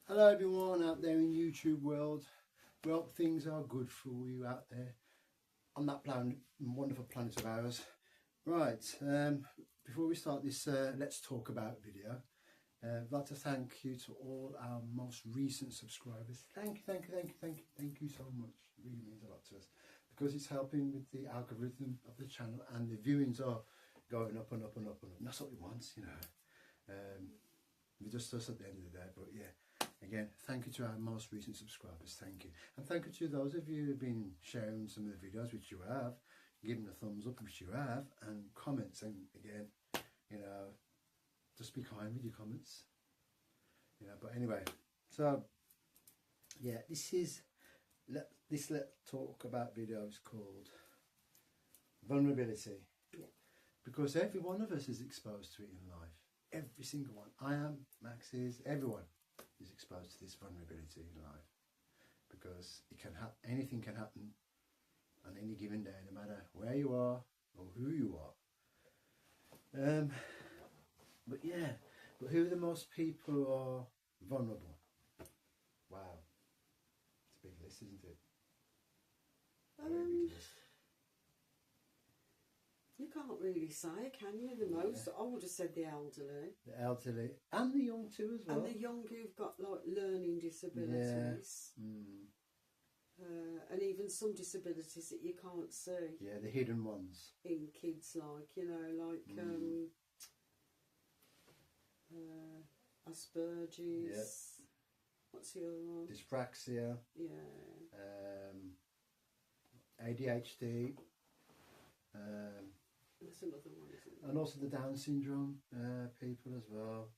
Hello everyone out there in YouTube world. We hope things are good for you out there on that wonderful planet of ours. Right, before we start this Let's Talk About video, I'd like to thank you to all our most recent subscribers. Thank you so much. It really means a lot to us because it's helping with the algorithm of the channel, and the viewings are going up and up and up and up. And that's what we want, you know. We're just us at the end of the day, but yeah. Again, thank you to our most recent subscribers, thank you. And thank you to those of you who've been sharing some of the videos, which you have, giving a thumbs up, which you have, and comments. And again, you know, just be kind with your comments. You know, but anyway, so yeah, this Let's Talk About video is called Vulnerability. Yeah. Because every one of us is exposed to it in life. Every single one. I am, Max is, everyone is exposed to this vulnerability in life, because it can anything can happen on any given day, no matter where you are or who you are. But who are the most people who are vulnerable? Wow, it's a big list, isn't it? Very big list. You can't really say, can you? The most, I would have said the elderly. The elderly and the young too as well. And the young who've got like learning disabilities. Yeah. Mm. And even some disabilities that you can't see. Yeah, the hidden ones. In kids, like, you know, like Asperger's. Yeah. What's the other one? Dyspraxia. Yeah. ADHD. That's another one, isn't it? And also the Down syndrome people as well.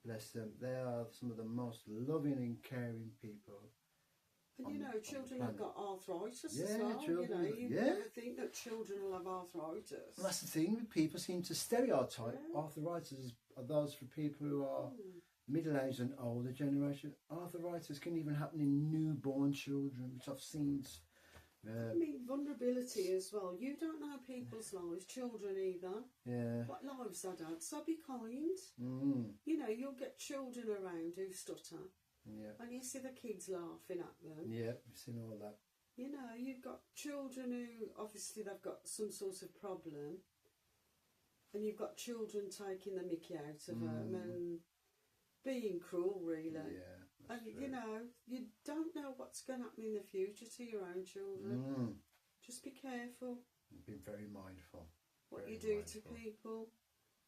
Bless them. They are some of the most loving and caring people. And you know, children have got arthritis as well. Children, you know, you never think that children will have arthritis. And that's the thing, people seem to stereotype arthritis are those for people who are middle-aged and older generation. Arthritis can even happen in newborn children, which I've seen. I mean, vulnerability as well. You don't know people's lives, children either. Yeah. What lives they've had. So be kind. Mm. You know, you'll get children around who stutter. Yeah. And you see the kids laughing at them. Yeah, we've seen all that. You know, you've got children who, obviously, they've got some sort of problem. And you've got children taking the mickey out of them and being cruel, really. Yeah. And, true. you know, you don't know what's going to happen in the future to your own children. Just be careful. Be very mindful. What you do to people.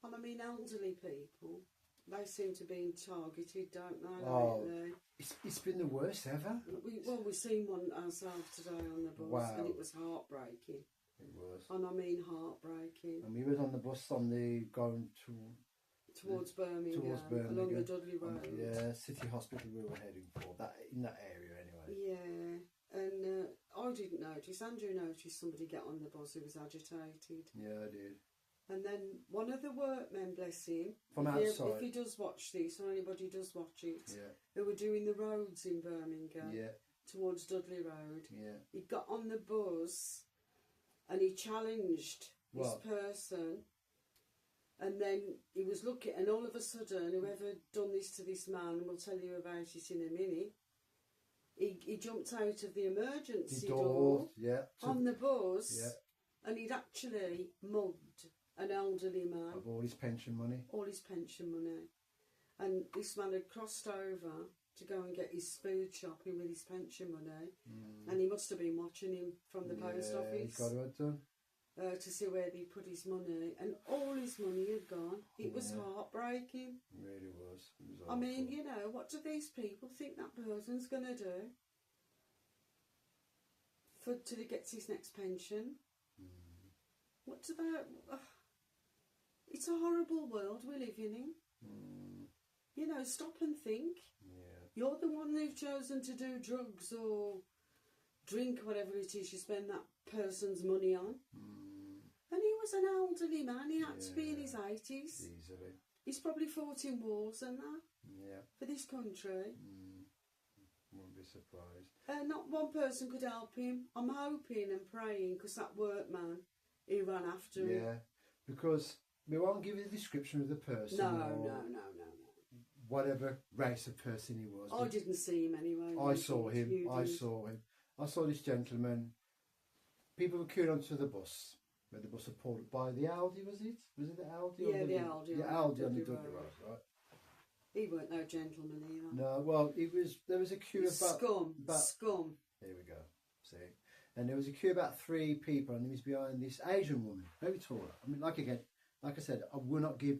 And I mean, elderly people, they seem to be targeted, don't they? Lately? It's been the worst ever. We've seen one ourselves today on the bus, and it was heartbreaking. It was. And I mean heartbreaking. And we was on the bus going towards Birmingham, along the Dudley Road. Yeah, City Hospital we were heading for, in that area anyway. Yeah, and I didn't notice. Andrew noticed somebody get on the bus who was agitated. Yeah, I did. And then one of the workmen, bless him, from outside, if he does watch this, or anybody does watch it, who were doing the roads in Birmingham, towards Dudley Road, he got on the bus and he challenged this person. And then he was looking, and all of a sudden, whoever done this to this man, we'll tell you about it in a minute, he jumped out of the emergency door on the bus, and he'd actually mugged an elderly man. Of all his pension money? All his pension money. And this man had crossed over to go and get his food shopping with his pension money, and he must have been watching him from the post office. He's got to have done. To see where he put his money, and all his money had gone. It was heartbreaking. It really was. It was awful. I mean, you know, what do these people think that person's going to do till he gets his next pension? What do they... it's a horrible world we're living in. You know, stop and think. You're the one who've chosen to do drugs or drink, whatever it is you spend that person's money on. And he was an elderly man. He had to be in his 80s. Easily. He's probably fought in wars and that for this country. Won't be surprised. Not one person could help him. I'm hoping and praying, because that workman, he ran after him. Yeah, because we won't give you the description of the person. No. whatever race of person he was. I didn't see him anyway. I saw him. I saw him. I saw this gentleman. People were queuing onto the bus. Where the bus had pulled by the Aldi, was it? Was it the Aldi? Yeah, the Aldi. The Aldi on the Dudley Road, right? He weren't no gentleman either. No, well, there was a queue of scum. Here we go. See? And there was a queue of about 3 people, and he was behind this Asian woman, very tall. I mean, like I said, I will not give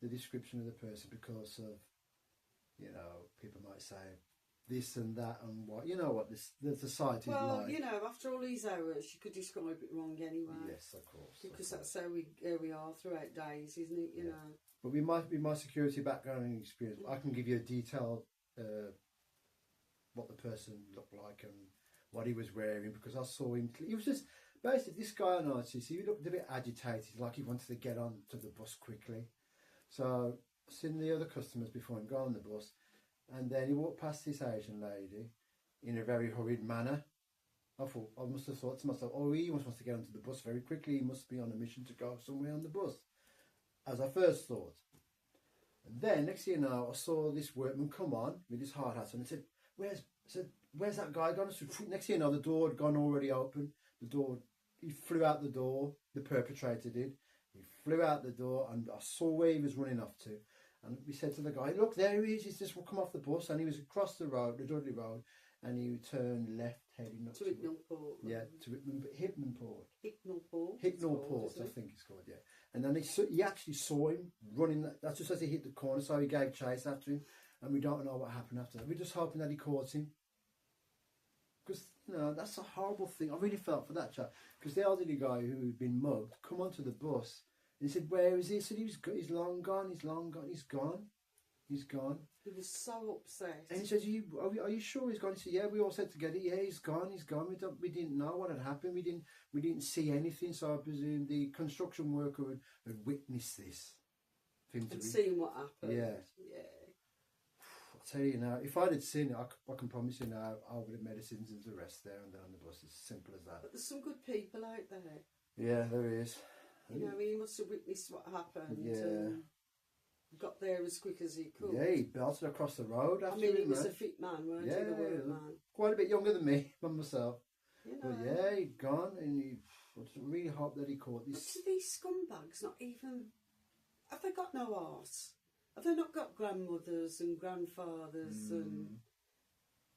the description of the person because of, people might say this and that and what, what the society is like. Well, after all these hours, you could describe it wrong anyway. Yes, of course. Because that's how we are throughout days, isn't it? You know. But with my security background and experience, I can give you a detailed what the person looked like and what he was wearing, because I saw him. He was just basically this guy I noticed. He looked a bit agitated, like he wanted to get on to the bus quickly. So I've seen the other customers before him go on the bus, and then he walked past this Asian lady in a very hurried manner. I must have thought to myself, oh, he wants to get onto the bus very quickly. He must be on a mission to go somewhere on the bus, as I first thought. And then next thing you know, I saw this workman come on with his hard hat on and said, where's that guy gone? So next thing you know, the door had gone already open. He flew out the door, the perpetrator did. He flew out the door, and I saw where he was running off to. And we said to the guy, look, there he is, he's just come off the bus, and he was across the road, the Dudley Road, and he turned left, heading up to Hicknallport. Yeah, to Hicknallport. Hicknallport. Hicknallport, I think it's called, yeah. And then he actually saw him running, that's just as he hit the corner, so he gave chase after him, and we don't know what happened after that. We're just hoping that he caught him. Because, that's a horrible thing. I really felt for that chap. Because the elderly guy who had been mugged come onto the bus, and he said, where is he? He said, he's long gone, he's gone. He was so upset. And he says, are you sure he's gone? He said, yeah, we all said together, yeah, he's gone. We didn't know what had happened. We didn't see anything, so I presume the construction worker had witnessed this. Seen what happened. Yeah. I'll tell you now, if I'd have seen it, I can promise you now, I would have made a citizen's arrest there and then on the bus. It's as simple as that. But there's some good people out there. Yeah, there is. He must have witnessed what happened. Yeah. Got there as quick as he could. Yeah, he belted across the road after he was a fit man, weren't he? The workman. Quite a bit younger than me, and myself. But yeah, he'd gone, and I really hope that he caught this. But do these scumbags not even... Have they got no arse? Have they not got grandmothers and grandfathers and...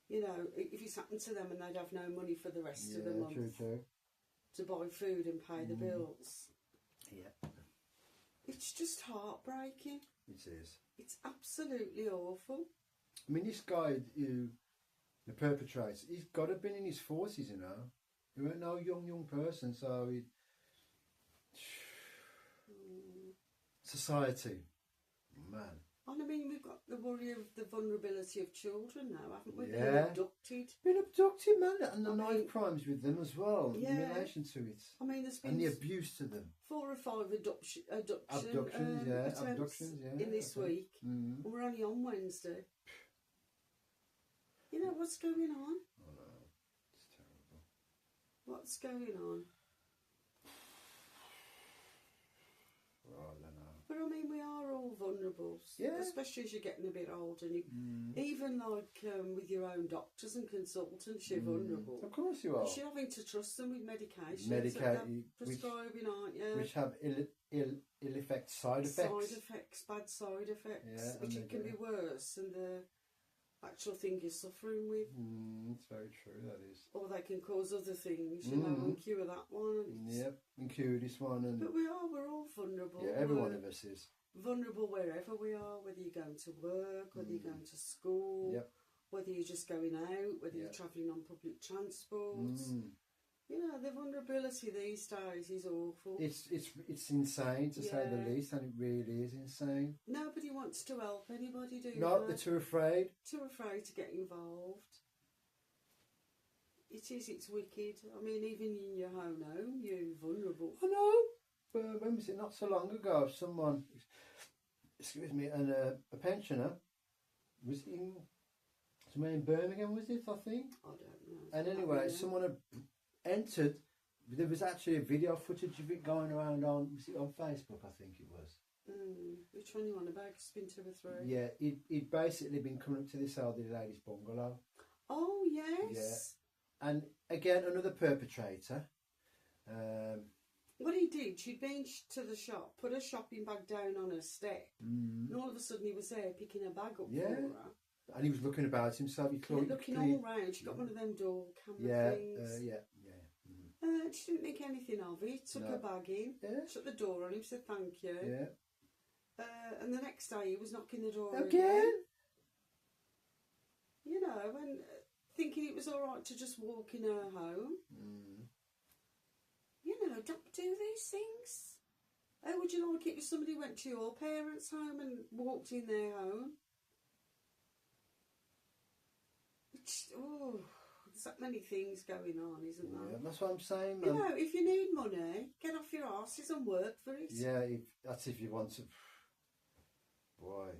if it's happened to them and they'd have no money for the rest of the month true. to buy food and pay the bills. Yeah. It's just heartbreaking. It is. It's absolutely awful. I mean, this guy the perpetrator, he's got to have been in his 40s, He weren't no young person, so Society. Man. And I mean, we've got the worry of the vulnerability of children now, haven't we? They're abducted. Been abducted, man, and the knife crimes with them as well, in relation to it. I mean, there's been... And the abuse to them. 4 or 5 abductions in this week. And we're only on Wednesday. What's going on? Oh no, it's terrible. What's going on? Well, I don't know. But I mean, we are all vulnerable, especially as you're getting a bit older. And even with your own doctors and consultants, you're vulnerable. Of course you are. You're having to trust them with medication. Prescribing, aren't you? Which have ill effects, side effects. Bad side effects, which it can be worse than the actual thing you're suffering with. It's very true, that is. Or they can cause other things, and cure that one. And cure this one. But we're all vulnerable. Yeah, every one of us is. Vulnerable wherever we are, whether you're going to work, whether you're going to school, whether you're just going out, whether you're travelling on public transport. The vulnerability these days is awful. It's insane, to say the least, and it really is insane. Nobody wants to help anybody, do they? No, they're too afraid. Too afraid to get involved. It's wicked. I mean, even in your own home, you're vulnerable. I know. But when was it? Not so long ago, someone, and a pensioner was somewhere in Birmingham, was it, I think? I don't know. And anyway, someone had entered. There was actually a video footage of it going around on Facebook, I think it was. Which one you on about? It's been 2 or 3. Yeah, he'd basically been coming up to this elderly lady's bungalow. Oh, yes. Yeah. And again, another perpetrator. What he did, she'd been to the shop, put her shopping bag down on her step, and all of a sudden he was there picking her bag up for her. And he was looking about himself. Looking all round. She got one of them door camera things. She didn't think anything of it. Took her bag in, shut the door on him, said thank you. And the next day he was knocking the door again. You know, and thinking it was all right to just walk in her home. You know, don't do these things. How would you like it if somebody went to your parents' home and walked in their home? There's that many things going on, isn't there? Yeah, that's what I'm saying, man. You know, if you need money, get off your arses and work for it. Yeah, that's if you want to. Boy.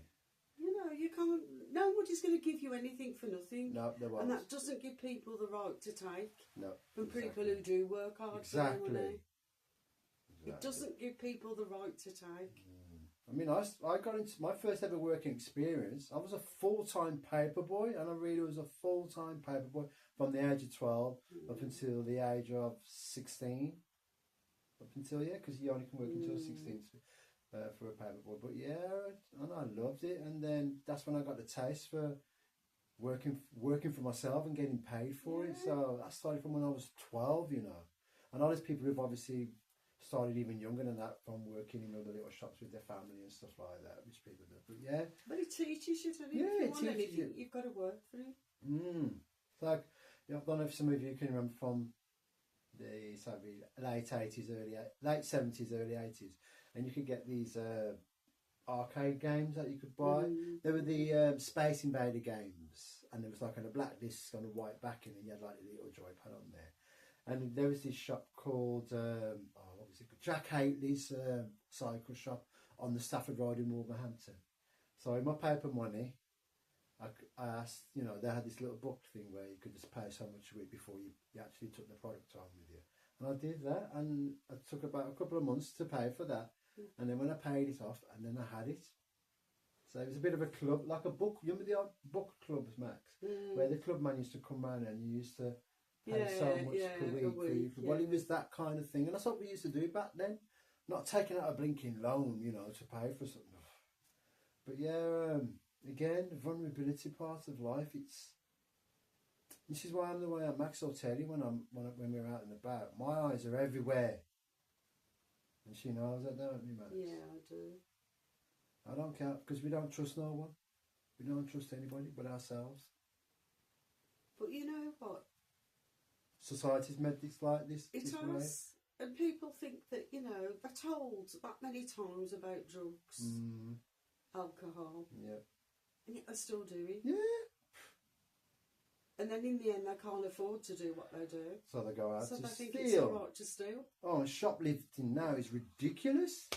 You know, you can't. Nobody's going to give you anything for nothing. No, they won't. And that doesn't give people the right to take. No. From people who do work hard for their money. It doesn't give people the right to take. I mean, I got into my first ever working experience. I was a full-time paper boy, and I really was a full-time paper boy from the age of 12 up until the age of 16. Up until, because you only can work until 16 for a paper boy. But and I loved it. And then that's when I got the taste for working for myself and getting paid for it. So I started from when I was 12, you know. And all these people who've obviously started even younger than that from working in other little shops with their family and stuff like that, which people do. But but it teaches you to if you want anything, you've got to work for it. It's like, I don't know if some of you can remember from the late 70s, early 80s, and you could get these arcade games that you could buy. There were the Space Invader games, and there was like on a black disc on a white backing, and you had like a little joypad on there. And there was this shop called what was it? Jack Hately's cycle shop on the Stafford Road in Wolverhampton. So in my paper money, I asked, you know, they had this little book thing where you could just pay so much for it before you actually took the product home with you. And I did that, and it took about a couple of months to pay for that. And then when I paid it off, and then I had it. So it was a bit of a club, like a book. You remember the old book clubs, Max? Where the club man used to come round and you used to pay so much per week. Well, it was that kind of thing. And that's what we used to do back then. Not taking out a blinking loan, you know, to pay for something. But again, the vulnerability part of life, this is why I'm the way I'm. Max will tell you when we're out and about, my eyes are everywhere. And she knows that, don't you, Max? Yeah, I do. I don't care, because we don't trust no one. We don't trust anybody but ourselves. But you know what? Society's made this like this. It has. And people think that, you know, they're told that many times about drugs, alcohol. Yeah. And yet they're still doing. Yeah. And then in the end they can't afford to do what they do. So they go out to steal. So they think it's all right to steal. Oh, and shoplifting now is ridiculous.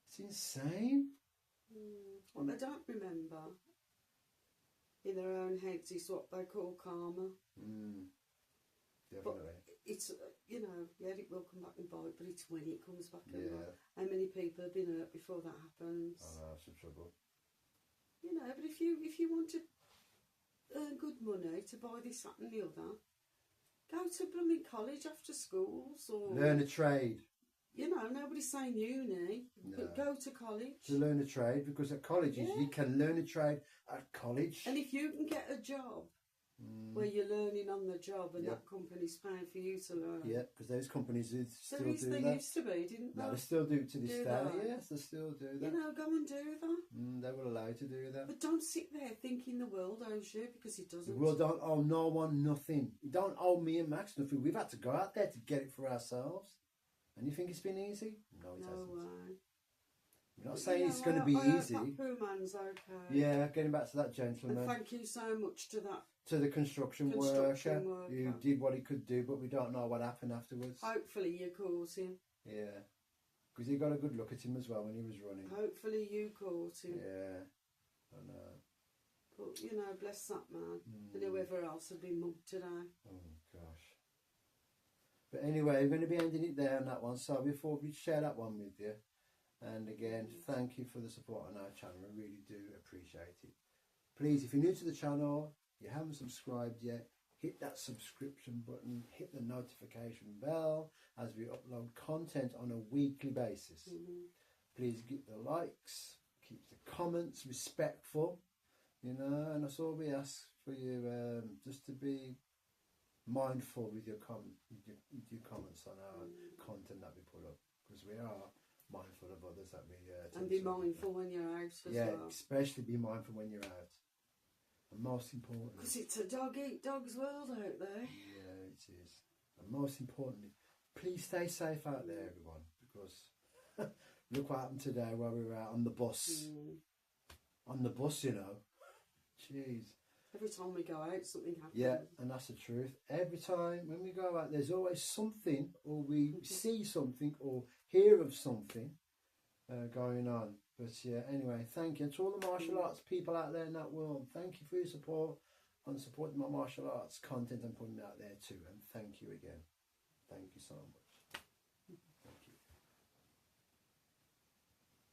It's insane. What they don't remember in their own heads is what they call karma. Definitely. But it's, you know, it will come back and bite, but it's when it comes back and bite. How many people have been hurt before that happens? I know, it's the trouble. You know, but if you want to earn good money to buy this, that and the other, go to blooming college after schools or... Learn a trade. You know, nobody's saying uni, but go to college. To learn a trade, because at colleges you can learn a trade at college. And if you can get a job where you're learning on the job and that company's paying for you to learn. Yeah, because those companies still do that. They used to be, didn't they? No, they still do it to this day. Yes, they still do that. You know, go and do that. They were allowed to do that. But don't sit there thinking the world owes you, because it doesn't. The world don't owe no one nothing. You don't owe me and Max nothing. We've had to go out there to get it for ourselves. And you think it's been easy? No, it hasn't. Way. We're not saying it's going to be easy. That poor man's okay. Yeah, getting back to that gentleman. And thank you so much to that. To the construction worker who did what he could do, but we don't know what happened afterwards. Hopefully you caught him. Yeah. Because you got a good look at him as well when he was running. Hopefully you caught him. Yeah. I know. But, you know, bless that man. And whoever else had been mugged today. Oh, gosh. But anyway, we're going to be ending it there on that one. So before we share that one with you, And again, thank you for the support on our channel. I really do appreciate it. Please, if you're new to the channel, you haven't subscribed yet, hit that subscription button, hit the notification bell as we upload content on a weekly basis. Please give the likes, keep the comments respectful, you know, and that's all we ask for you, just to be mindful with your comments on our content that we put up, because we are mindful of others that we and be mindful when you're out as well. Especially be mindful when you're out. And most importantly, because it's a dog eat dog's world out there. Yeah, it is. And most importantly, please stay safe out there, everyone, because look what happened today while we were out on the bus. On the bus, you know. Jeez. Every time we go out, something happens. Yeah, and that's the truth. Every time when we go out, there's always something, or we see something, or hear of something going on. But yeah, anyway, thank you to all the martial arts people out there in that world. Thank you for your support and supporting my martial arts content and putting it out there too. And thank you again. Thank you so much.